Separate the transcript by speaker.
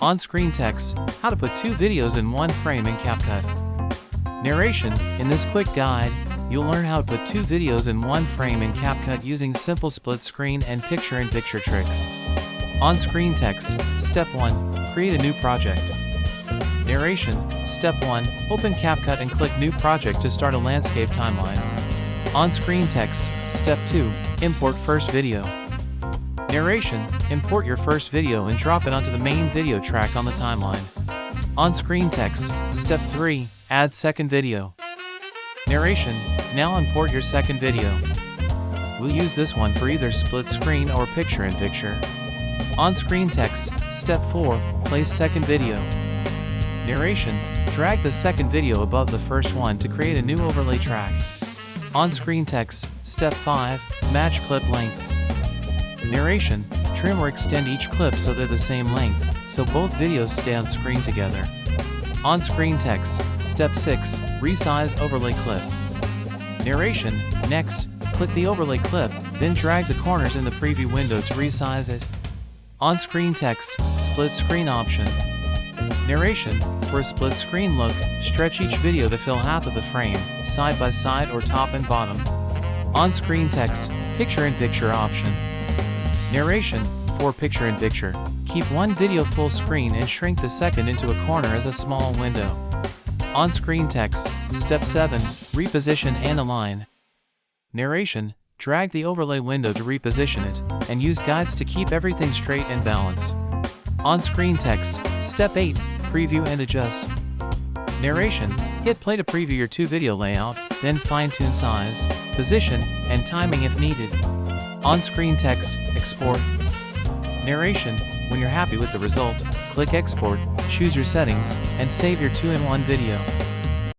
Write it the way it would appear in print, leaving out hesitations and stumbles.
Speaker 1: On-screen text, how to put 2 videos in one frame in CapCut. Narration, in this quick guide, you'll learn how to put 2 videos in one frame in CapCut using simple split screen and picture-in-picture tricks. On-screen text, Step 1, create a new project. Narration, Step 1, open CapCut and click New Project to start a landscape timeline. On-screen text, Step 2, import first video. Narration, import your first video and drop it onto the main video track on the timeline. On-screen text, Step 3, add second video. Narration, now import your second video. We'll use this one for either split screen or picture-in-picture. On-screen text, Step 4, place second video. Narration, drag the second video above the first one to create a new overlay track. On-screen text, Step 5, match clip lengths. Narration, trim or extend each clip so they're the same length, so both videos stay on screen together. On-screen text, Step 6, resize overlay clip. Narration, next, click the overlay clip, then drag the corners in the preview window to resize it. On-screen text, split screen option. Narration, for a split screen look, stretch each video to fill half of the frame, side by side or top and bottom. On-screen text, picture-in-picture option. Narration, for picture-in-picture, keep one video full screen and shrink the second into a corner as a small window. On-screen text, Step 7, reposition and align. Narration, drag the overlay window to reposition it, and use guides to keep everything straight and balanced. On-screen text, Step 8, preview and adjust. Narration, hit play to preview your 2 video layout, then fine-tune size, position, and timing if needed. On-screen text, export. Narration, when you're happy with the result, click export, choose your settings, and save your 2-in-1 video.